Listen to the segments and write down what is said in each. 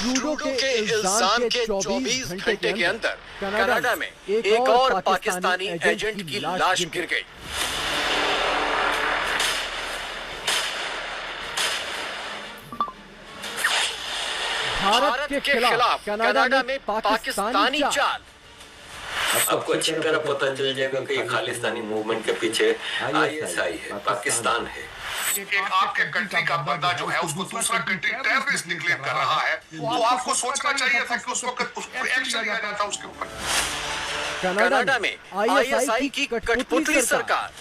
Trudeau के इल्जाम के 24 घंटे के अंदर कनाडा में एक और पाकिस्तानी एजेंट की लाश गिर गई। भारत के खिलाफ कनाडा में पाकिस्तानी चाल। आपको अच्छी तरह पता चल जाएगा कि ये खालिस्तानी मूवमेंट के पीछे आईएसआई है, पाकिस्तान है। एक आपके कंट्री का बंदा जो है उसको दूसरा कंट्री टेररिस्ट डिक्लेयर कर रहा है, तो आपको सोचना चाहिए था कि उस वक्त एक्शन लिया जाता उसके ऊपर। कनाडा में आईएसआई की कठपुतली सरकार।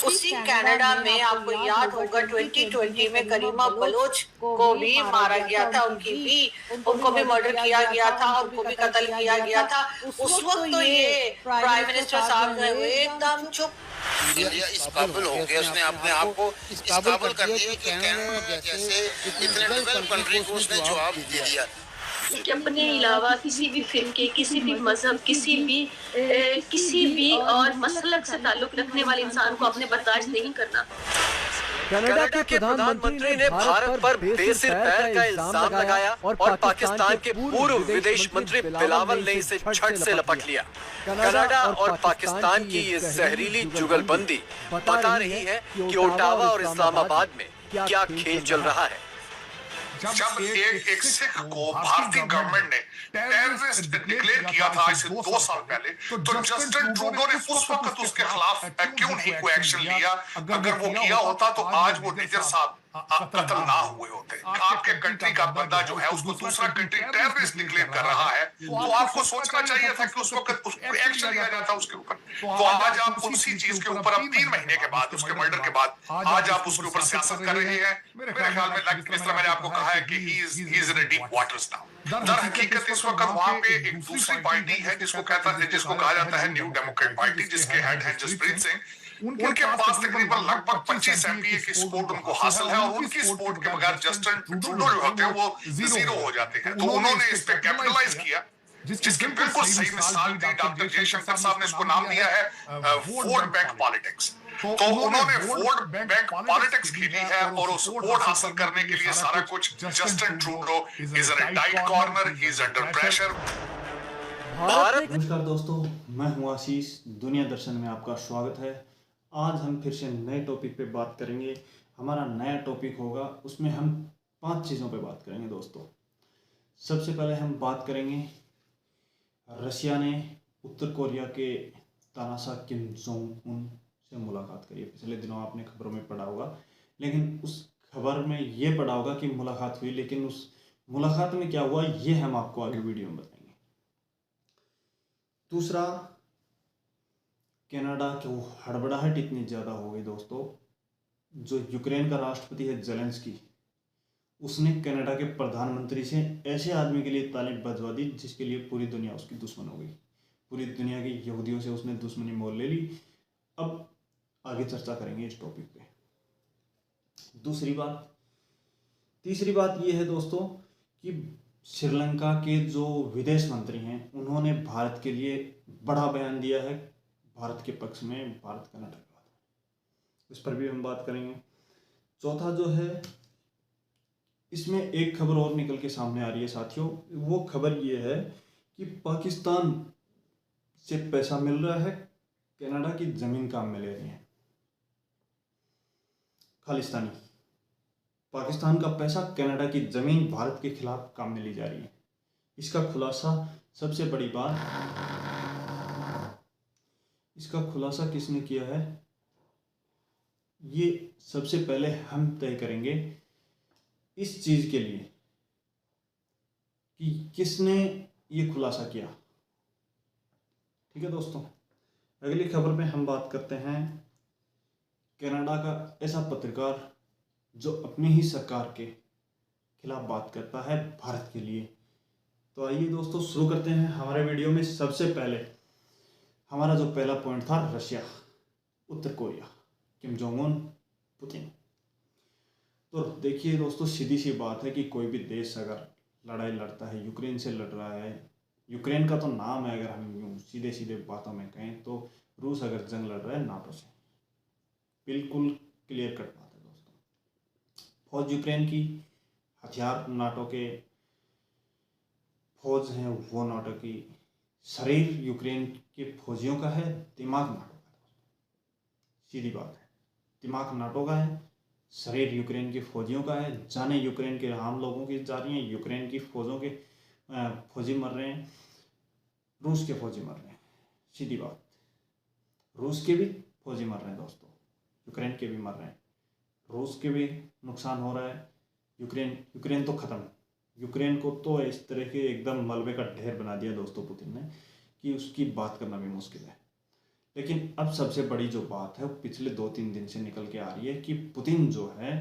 उसी कनाडा में आपको याद होगा 2020 में करीमा बलोच को भी मारा गया था, उनको भी मर्डर किया गया था, उनको भी कत्ल किया गया था। उस वक्त तो ये प्राइम मिनिस्टर साहब जो है एकदम चुप। इंडिया इस काबिल हो गया, उसने अपने आप को इस काबिल कर दिया कि कनाडा जैसे इतने डेवलप कंट्री को उसने जवाब दे दिया कि अपने अलावा किसी भी फिल्म के, किसी भी मजहब, किसी भी और मसलक से ताल्लुक रखने वाले इंसान को आपने बर्दाश्त नहीं करना। कनाडा के प्रधानमंत्री ने भारत पर बेसिर पैर का इल्जाम लगाया और पाकिस्तान के पूर्व विदेश मंत्री बिलावल ने इसे झट से लपट लिया। कनाडा और पाकिस्तान की ये जहरीली जुगलबंदी बता रही है कि ओटावा और इस्लामाबाद में क्या खेल चल रहा है। जब एक सिख को भारतीय गवर्नमेंट ने टेररिस्ट डिक्लेयर किया था आज से 2 साल पहले, तो जस्टिन ट्रूडो ने उस वक्त उसके खिलाफ क्यों नहीं कोई एक्शन लिया? अगर वो किया होता तो आज वो निजर साहब कत्ल ना हुए होते। आपके कंट्री का बंदा जो है उसको दूसरा कंट्री टेररिस्ट डिक्लेयर कर रहा है, तो आपको सोचना चाहिए था कि उस वक्त एक्शन लिया जाता उसके ऊपर। तो आज आप उसी चीज के ऊपर, अब 3 महीने के बाद, उसके मर्डर के बाद, आज आप उसके ऊपर सियासत कर रहे हैं। मेरे ख्याल में जिस तरह मैंने आपको कहा है कि he is in deep waters now. दर हकीकत इस वक्त वहां पे एक दूसरी पार्टी है जिसको कहा जाता है न्यू डेमोक्रेट पार्टी, जिसके हेड हैं जसप्रीत सिंह। उनके पास तकरीबन लगभग 25 एमपी की सपोर्ट उनको हासिल है, और उनकी सपोर्ट के बगैर जस्टिन ट्रूडो जो होते हैं वो जीरो हो जाते हैं। तो उन्होंने इस पे कैपिटलाइज किया, जिसकी बिल्कुल सही मिसाल दी डॉक्टर जयशंकर साहब ने इसको नाम दिया है वोट बैंक पॉलिटिक्स। तो उन्होंने वोट बैंक पॉलिटिक्स खेली है, और उस वोट हासिल करने के लिए सारा कुछ Justin Trudeau is in a tight corner, he is under pressure. नमस्कार दोस्तों, मैं हूं आशीष। दुनिया दर्शन में आपका स्वागत है। आज हम फिर से नए टॉपिक पे बात करेंगे। हमारा नया टॉपिक होगा, उसमें हम 5 चीज़ों पे बात करेंगे दोस्तों। सबसे पहले हम बात करेंगे, रशिया ने उत्तर कोरिया के तानाशाह किम जोंग उन से मुलाकात करी है। पिछले दिनों आपने खबरों में पढ़ा होगा, लेकिन उस खबर में ये पढ़ा होगा कि मुलाकात हुई, लेकिन उस मुलाकात में क्या हुआ ये हम आपको आगे वीडियो में बताएंगे। दूसरा, कनाडा की हड़बड़ाहट इतनी ज़्यादा हो गई दोस्तों, जो यूक्रेन का राष्ट्रपति है जेलेंस्की, उसने कनाडा के प्रधानमंत्री से ऐसे आदमी के लिए तालीम बजवा दी जिसके लिए पूरी दुनिया उसकी दुश्मन हो गई। पूरी दुनिया के यहूदियों से उसने दुश्मनी मोल ले ली। अब आगे चर्चा करेंगे इस टॉपिक पे। तीसरी बात ये है दोस्तों कि श्रीलंका के जो विदेश मंत्री हैं उन्होंने भारत के लिए बड़ा बयान दिया है, भारत के पक्ष में, भारत कनाडा के बात में। इस पर भी हम बात करेंगे। चौथा जो है, इसमें एक खबर और निकल के सामने आ रही है साथियों। वो खबर ये है कि पाकिस्तान से पैसा मिल रहा है, कनाडा की जमीन काम में ले रही है खालिस्तानी। पाकिस्तान का पैसा, कनाडा की जमीन भारत के खिलाफ काम में ली जा रही है। इसका खुलासा, सबसे बड़ी बात, इसका खुलासा किसने किया है ये सबसे पहले हम तय करेंगे इस चीज के लिए कि किसने ये खुलासा किया। ठीक है दोस्तों, अगली खबर में हम बात करते हैं कनाडा का ऐसा पत्रकार जो अपनी ही सरकार के खिलाफ बात करता है भारत के लिए। तो आइए दोस्तों शुरू करते हैं हमारे वीडियो में। सबसे पहले हमारा जो पहला पॉइंट था, रशिया, उत्तर Korea, Kim Jong Un, Putin. तो देखिए दोस्तों, सीधी सी बात है कि कोई भी देश अगर लड़ाई लड़ता है, यूक्रेन से लड़ रहा है, यूक्रेन का तो नाम है, अगर हम यूँ सीधे सीधे बातों में कहें तो रूस अगर जंग लड़ रहा है नाटो से, बिल्कुल क्लियर कट बात है दोस्तों। फौज यूक्रेन की, हथियार नाटो के, फौज है वो नाटो की, शरीर यूक्रेन के फौजियों का है, दिमाग नाटो का है। सीधी बात है, दिमाग नाटो का है, शरीर यूक्रेन के फौजियों का है। जाने यूक्रेन के आम लोगों की जा रही हैं, यूक्रेन की फौजों के फौजी मर रहे हैं, रूस के फौजी मर रहे हैं। सीधी बात, रूस के भी फौजी मर रहे हैं दोस्तों, यूक्रेन के भी मर रहे हैं, रूस के भी नुकसान हो रहा है। यूक्रेन तो ख़त्म, यूक्रेन को तो इस तरह के एकदम मलबे का ढेर बना दिया दोस्तों पुतिन ने कि उसकी बात करना भी मुश्किल है। लेकिन अब सबसे बड़ी जो बात है वो पिछले 2-3 दिन से निकल के आ रही है कि पुतिन जो है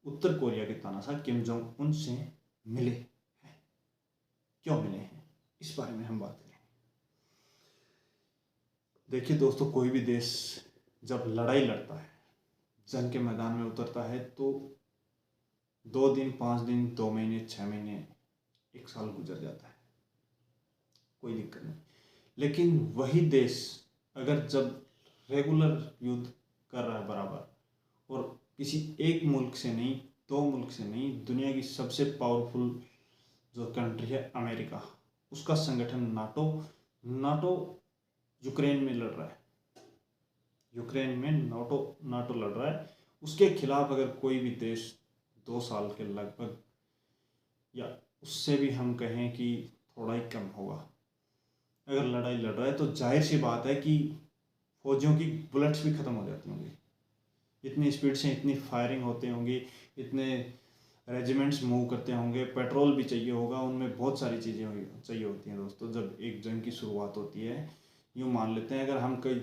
उत्तर कोरिया के तानाशाह किम जोंग उन से मिले हैं। क्यों मिले हैं, इस बारे में हम बात करेंगे। देखिए दोस्तों, कोई भी देश जब लड़ाई लड़ता है, जंग के मैदान में उतरता है, तो 2 दिन, 5 दिन, 2 महीने, 6 महीने, 1 साल गुजर जाता है, कोई दिक्कत नहीं। लेकिन वही देश अगर जब रेगुलर युद्ध कर रहा है बराबर, और किसी एक मुल्क से नहीं, 2 मुल्क से नहीं, दुनिया की सबसे पावरफुल जो कंट्री है अमेरिका, उसका संगठन नाटो यूक्रेन में लड़ रहा है, यूक्रेन में नाटो लड़ रहा है, उसके खिलाफ अगर कोई भी देश 2 साल के लगभग, या उससे भी हम कहें कि थोड़ा ही कम होगा, अगर लड़ाई लड़ रहा है, तो जाहिर सी बात है कि फौजियों की बुलेट्स भी ख़त्म हो जाती होंगी, इतनी स्पीड से इतनी फायरिंग होते होंगी, इतने रेजिमेंट्स मूव करते होंगे, पेट्रोल भी चाहिए होगा, उनमें बहुत सारी चीज़ें चाहिए होती हैं दोस्तों। जब एक जंग की शुरुआत होती है, यूँ मान लेते हैं अगर हम कई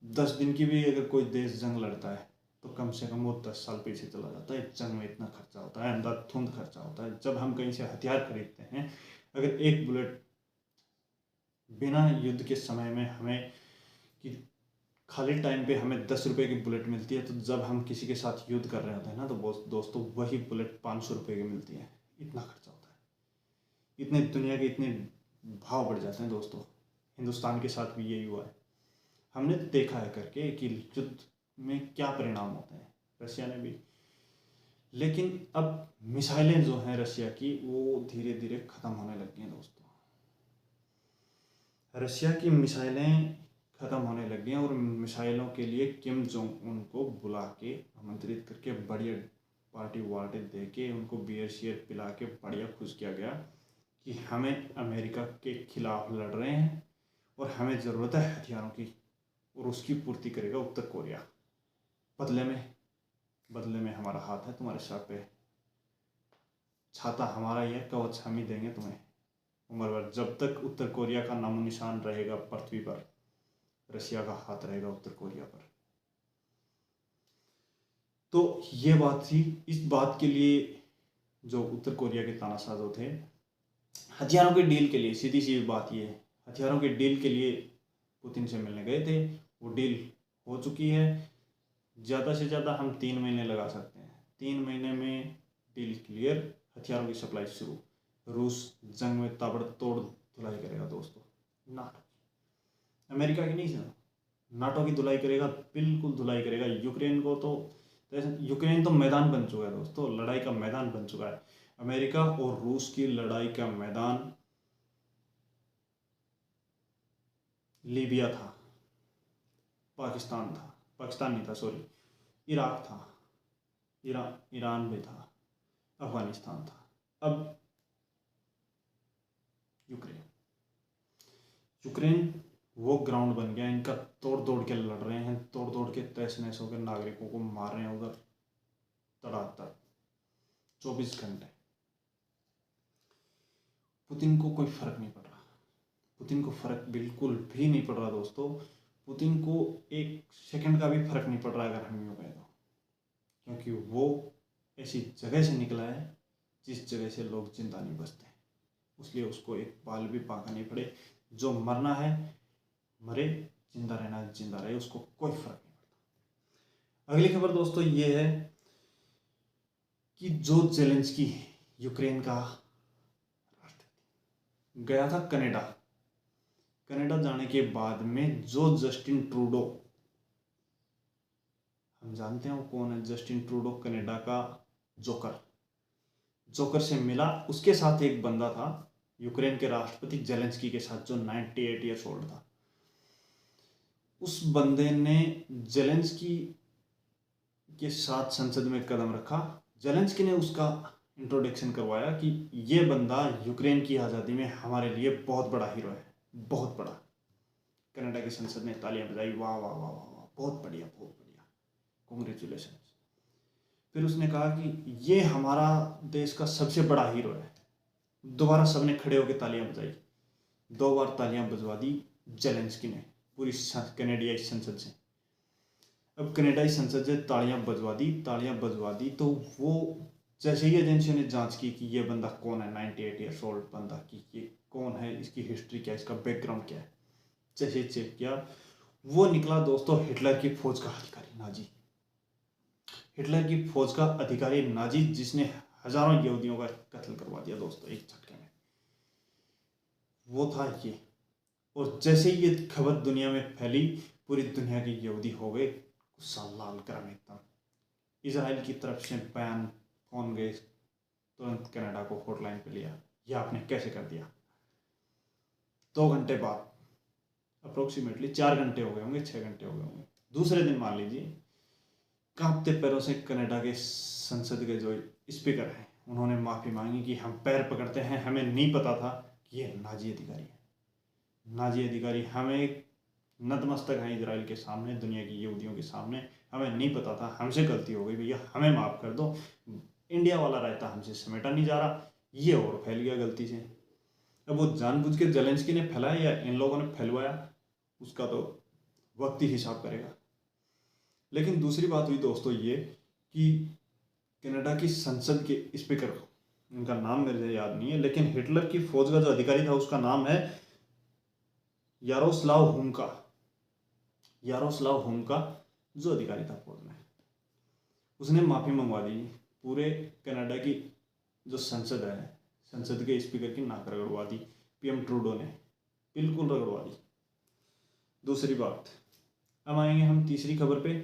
10 दिन की भी अगर कोई देश जंग लड़ता है, तो कम से कम वो 10 साल पीछे चला जाता है। जंग में इतना खर्चा होता है, अंधाधुंध खर्चा होता है। जब हम कहीं से हथियार खरीदते हैं, अगर एक बुलेट बिना युद्ध के समय में हमें कि खाली टाइम पे हमें 10 रुपये की बुलेट मिलती है, तो जब हम किसी के साथ युद्ध कर रहे होते हैं ना, तो दोस्तों वही बुलेट 500 रुपये की मिलती है। इतना खर्चा होता है, इतने दुनिया के इतने भाव बढ़ जाते हैं दोस्तों। हिंदुस्तान के साथ भी यही हुआ है, हमने देखा है करके कि युद्ध में क्या परिणाम होते हैं, रशिया ने भी। लेकिन अब मिसाइलें जो हैं रशिया की, वो धीरे धीरे ख़त्म होने लग गई हैं दोस्तों। रशिया की मिसाइलें ख़त्म होने लग गई हैं, और मिसाइलों के लिए किम जोंग उन को बुला के आमंत्रित करके बढ़िया पार्टी वार्टी दे के उनको बियर शियर पिला के बढ़िया खुश किया गया कि हमें अमेरिका के खिलाफ लड़ रहे हैं और हमें ज़रूरत है हथियारों की, और उसकी पूर्ति करेगा उत्तर कोरिया। बदले में हमारा हाथ है तुम्हारे सर पे, छाता हमारा ही है, कवच हम ही देंगे तुम्हें उम्र भर। जब तक उत्तर कोरिया का नामो निशान रहेगा पृथ्वी पर, रशिया का हाथ रहेगा उत्तर कोरिया पर। तो ये बात थी। इस बात के लिए जो उत्तर कोरिया के तानाशाह जो थे, हथियारों के डील के लिए, सीधी सी बात ये है, हथियारों के डील के लिए पुतिन से मिलने गए थे। वो डील हो चुकी है। ज़्यादा से ज़्यादा हम 3 महीने लगा सकते हैं, 3 महीने में डील क्लियर, हथियारों की सप्लाई शुरू। रूस जंग में ताबड़तोड़ धुलाई करेगा दोस्तों, नाटो, अमेरिका की नहीं सर, नाटो की धुलाई करेगा, बिल्कुल धुलाई करेगा। यूक्रेन तो मैदान बन चुका है दोस्तों, लड़ाई का मैदान बन चुका है। अमेरिका और रूस की लड़ाई का मैदान लीबिया था, पाकिस्तान नहीं था, सॉरी, इराक था, ईरान भी था, अफगानिस्तान था, अब यूक्रेन वो ग्राउंड बन गया। इनका तोड़ के लड़ रहे हैं, तोड़ के तहस नहस होकर नागरिकों को मार रहे हैं उधर तड़ातड़ 24 घंटे। पुतिन को कोई फर्क नहीं पड़ रहा, पुतिन को फर्क बिल्कुल भी नहीं पड़ रहा दोस्तों। पुतिन को 1 सेकंड का भी फर्क नहीं पड़ रहा अगर हम यूँ कहें तो, क्योंकि वो ऐसी जगह से निकला है जिस जगह से लोग जिंदा नहीं बचते, इसलिए उसको एक बाल भी पाका नहीं पड़े। जो मरना है मरे, जिंदा रहना है जिंदा रहे, उसको कोई फर्क नहीं पड़ता। अगली खबर दोस्तों ये है कि जो जेलेंस्की यूक्रेन का राष्ट्रपति गया था कनाडा जाने के बाद में जो जस्टिन ट्रूडो, हम जानते हैं वो कौन है, जस्टिन ट्रूडो कनाडा का जोकर से मिला। उसके साथ एक बंदा था यूक्रेन के राष्ट्रपति जेलेंस्की के साथ, जो 98 ईयर्स ओल्ड था। उस बंदे ने जेलेंस्की के साथ संसद में कदम रखा। जेलेंस्की ने उसका इंट्रोडक्शन करवाया कि ये बंदा यूक्रेन की आज़ादी में हमारे लिए बहुत बड़ा हीरो है, बहुत बड़ा। कनाडा की संसद ने तालियां बजाई, वाह वाह वाह वाह वाह, बहुत बढ़िया, बहुत बढ़िया, कॉन्ग्रेचुलेशन। फिर उसने कहा कि ये हमारा देश का सबसे बड़ा हीरो है। दोबारा सबने खड़े होकर तालियां बजाई, 2 बार तालियां बजवा दी जेलेंस्की ने पूरी कनाडियाई संसद से। अब कनाडाई संसद से तालियां बजवा दी तो वो जैसे ही एजेंसियों ने जांच की कि ये बंदा कौन है, 98 ईयर्स ओल्ड बंदा, कि ये कौन है, इसकी हिस्ट्री क्या है, इसका बैकग्राउंड क्या है, जैसे चेक किया, वो निकला दोस्तों हिटलर की फौज का अधिकारी, नाजी। हिटलर की फौज का अधिकारी नाजी, जिसने हजारों यहूदियों का कत्ल करवा दिया दोस्तों एक झटके में, वो था ये। और जैसे ही ये खबर दुनिया में फैली, पूरी दुनिया के यहूदी हो गए गुस्सा लाल गरम एकदम। इजराइल की तरफ से बयान, फोन गए, तुरंत कनाडा को हॉटलाइन पे लिया, ये आपने कैसे कर दिया। 2 घंटे बाद, अप्रोक्सीमेटली 4 घंटे हो गए होंगे, 6 घंटे हो गए होंगे, दूसरे दिन मान लीजिए, कांपते पैरों से कनाडा के संसद के जो स्पीकर हैं उन्होंने माफ़ी मांगी कि हम पैर पकड़ते हैं, हमें नहीं पता था कि ये नाजी अधिकारी है। नाजी अधिकारी हमें नतमस्तक हैं इजराइल के सामने, दुनिया की यहूदियों के सामने, हमें नहीं पता था, हमसे गलती हो गई भैया, हमें माफ़ कर दो। इंडिया वाला रायता हमसे समेटा नहीं जा रहा, ये और फैल गया गलती से। अब वो जानबूझ के जेलेंस्की ने फैलाया या इन लोगों ने फैलवाया, उसका तो वक्त ही हिसाब करेगा। लेकिन दूसरी बात हुई दोस्तों ये कि कनाडा की संसद के स्पीकर, उनका नाम मेरे याद नहीं है, लेकिन हिटलर की फौज का जो अधिकारी था उसका नाम है यारोस्लाव हुमका। यारोस्लाव हुमका जो अधिकारी था फौज में, उसने माफ़ी मंगवा दी। पूरे कनाडा की जो संसद है, संसद के स्पीकर की नाक रगड़वा दी पीएम ट्रूडो ने, बिल्कुल रगड़वा दी। दूसरी बात, अब आएंगे हम तीसरी खबर पे।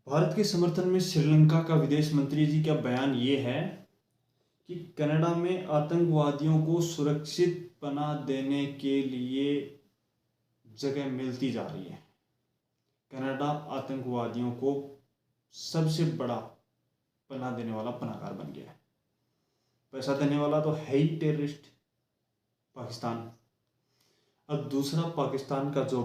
भारत के समर्थन में श्रीलंका का विदेश मंत्री जी का बयान ये है कि कनाडा में आतंकवादियों को सुरक्षित पनाह देने के लिए जगह मिलती जा रही है। कनाडा आतंकवादियों को सबसे बड़ा पनाह देने वाला पनाहगार बन गया है। पैसा देने वाला तो है ही टेररिस्ट पाकिस्तान। अब दूसरा, पाकिस्तान का जो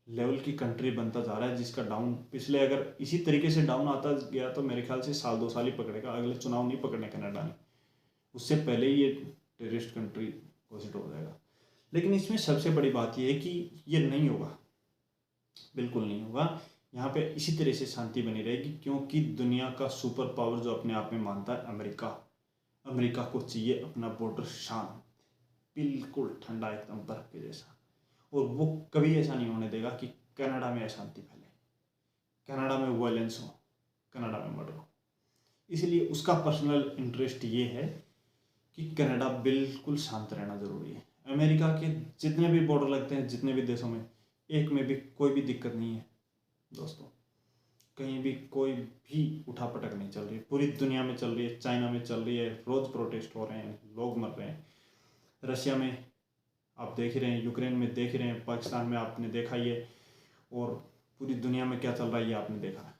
लेवल की कंट्री बनता जा रहा है, जिसका डाउन पिछले, अगर इसी तरीके से डाउन आता गया तो मेरे ख्याल से 1-2 साल ही पकड़ेगा, अगले चुनाव नहीं पकड़ने कनाडा ने, उससे पहले ही ये टेररिस्ट कंट्री घोषित हो जाएगा। लेकिन इसमें सबसे बड़ी बात यह है कि ये नहीं होगा, बिल्कुल नहीं होगा। यहाँ पे इसी तरह से शांति बनी रहेगी, क्योंकि दुनिया का सुपर पावर जो अपने आप में मानता है अमेरिका को चाहिए अपना बॉर्डर शांत, बिल्कुल ठंडा, एकदम बर्फ के जैसा। और वो कभी ऐसा नहीं होने देगा कि कनाडा में अशांति फैले, कनाडा में वायलेंस हो, कनाडा में मर्डर हो। इसलिए उसका पर्सनल इंटरेस्ट ये है कि कनाडा बिल्कुल शांत रहना ज़रूरी है। अमेरिका के जितने भी बॉर्डर लगते हैं, जितने भी देशों में, एक में भी कोई भी दिक्कत नहीं है दोस्तों, कहीं भी कोई भी उठापटक नहीं चल रही है। पूरी दुनिया में चल रही है, चाइना में चल रही है, रोज़ प्रोटेस्ट हो रहे हैं, लोग मर रहे हैं। रशिया में आप देख ही रहे हैं, यूक्रेन में देख ही रहे हैं, पाकिस्तान में आपने देखा ही है, और पूरी दुनिया में क्या चल रहा है ये आपने देखा है।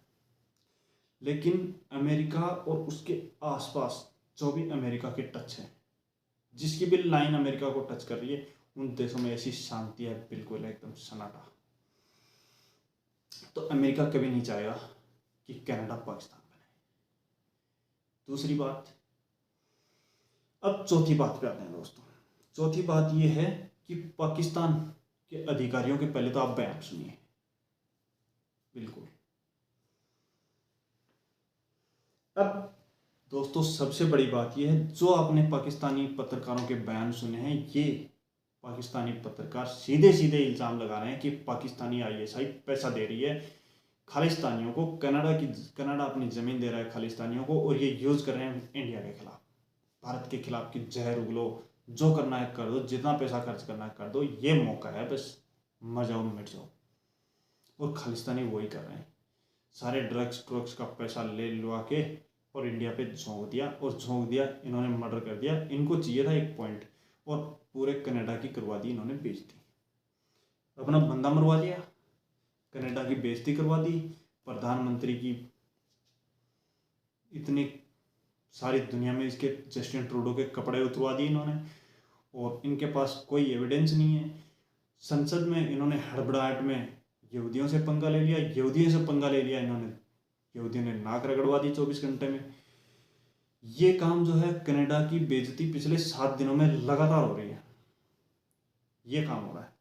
लेकिन अमेरिका और उसके आसपास जो भी अमेरिका के टच है, जिसकी भी लाइन अमेरिका को टच कर रही है, उन देशों में ऐसी शांति है, बिल्कुल एकदम सन्नाटा। तो अमेरिका कभी नहीं चाहेगा कि कनाडा पाकिस्तान बने। दूसरी बात, अब चौथी बात पे आते हैं दोस्तों। चौथी बात यह है कि पाकिस्तान के अधिकारियों के पहले तो आप बयान सुनिए, बिल्कुल। अब दोस्तों सबसे बड़ी बात यह है, जो आपने पाकिस्तानी पत्रकारों के बयान सुने हैं, ये पाकिस्तानी पत्रकार सीधे सीधे इल्ज़ाम लगा रहे हैं कि पाकिस्तानी आईएसआई पैसा दे रही है खालिस्तानियों को, कनाडा अपनी ज़मीन दे रहा है खालिस्तानियों को, और ये यूज़ कर रहे हैं इंडिया के खिलाफ, भारत के खिलाफ कि जहर उगलो, जो करना है कर दो, जितना पैसा खर्च करना है कर दो, ये मौका है, बस मर जाओ मिट जाओ। और खालिस्तानी वही कर रहे हैं, सारे ड्रग्स का पैसा ले लुआ के और इंडिया पे झोंक दिया, और झोंक दिया, इन्होंने मर्डर कर दिया। इनको चाहिए था एक पॉइंट, और पूरे कनाडा की करवा दी इन्होंने, बेच दी। अपना बंदा मरवा दिया, कनाडा की बेइज्जती करवा दी, प्रधानमंत्री की इतनी सारी दुनिया में इसके जस्टिन ट्रूडो के कपड़े उतरवा दिए इन्होंने, और इनके पास कोई एविडेंस नहीं है। संसद में इन्होंने हड़बड़ाहट में यहूदियों से पंगा ले लिया, यहूदियों से पंगा ले लिया इन्होंने, यहूदियों ने नाक रगड़वा दी 24 घंटे में। ये काम जो है, कनाडा की बेइज्जती पिछले 7 दिनों में लगातार हो रही है, ये काम हो रहा है।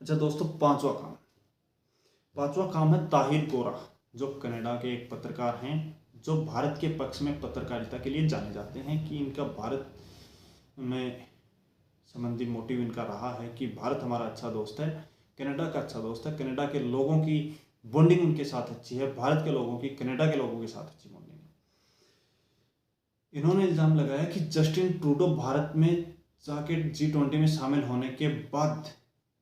अच्छा दोस्तों, पांचवा काम है ताहिर गोरा, जो कनाडा के एक पत्रकार हैं, जो भारत के पक्ष में पत्रकारिता के लिए जाने जाते हैं कि इनका भारत में संबंधी मोटिव इनका रहा है कि भारत हमारा अच्छा दोस्त है, कनाडा का अच्छा दोस्त है, कनाडा के लोगों की बॉन्डिंग उनके साथ अच्छी है, भारत के लोगों की कनाडा के लोगों के साथ अच्छी बॉन्डिंग है। इन्होंने इल्ज़ाम लगाया कि जस्टिन ट्रूडो भारत में जाके G20 में शामिल होने के बाद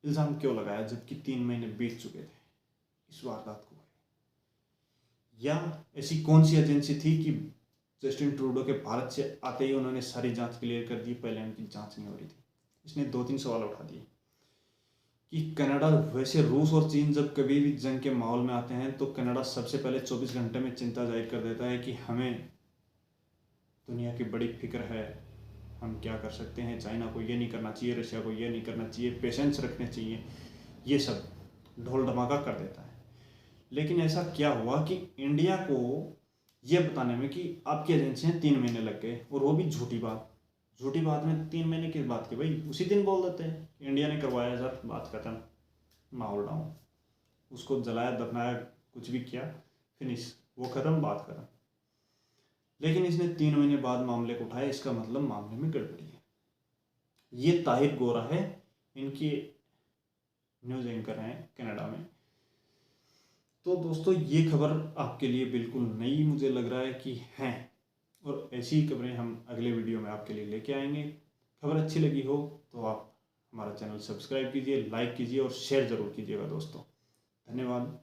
इल्ज़ाम क्यों लगाया, जबकि 3 महीने बीत चुके थे इस वारदात को। या ऐसी कौन सी एजेंसी थी कि जस्टिन ट्रूडो के भारत से आते ही उन्होंने सारी जांच क्लियर कर दी, पहले उनकी जांच नहीं हो रही थी। इसने 2-3 सवाल उठा दिए कि कनाडा, वैसे रूस और चीन जब कभी भी जंग के माहौल में आते हैं तो कनाडा सबसे पहले 24 घंटे में चिंता जाहिर कर देता है कि हमें दुनिया की बड़ी फिक्र है, हम क्या कर सकते हैं, चाइना को ये नहीं करना चाहिए, रशिया को ये नहीं करना चाहिए, पेशेंस रखने चाहिए, ये सब ढोल धमाका कर देता है। लेकिन ऐसा क्या हुआ कि इंडिया को ये बताने में कि आपकी एजेंसियां 3 महीने लग गए, और वो भी झूठी बात में 3 महीने की बात की भाई उसी दिन बोल देते हैं इंडिया ने करवाया, सर बात खत्म, माहौल डाउन, उसको जलाया दफनाया, कुछ भी किया, फिनिश, वो खत्म, बात खत्म। लेकिन इसने 3 महीने बाद मामले को उठाया, इसका मतलब मामले में गड़बड़ी है। ये ताहिर गोरा है, इनकी न्यूज़ एंकर हैं कनाडा में। तो दोस्तों, ये खबर आपके लिए बिल्कुल नई मुझे लग रहा है कि हैं, और ऐसी ही खबरें हम अगले वीडियो में आपके लिए लेके आएंगे। खबर अच्छी लगी हो तो आप हमारा चैनल सब्सक्राइब कीजिए, लाइक कीजिए और शेयर ज़रूर कीजिएगा दोस्तों। धन्यवाद।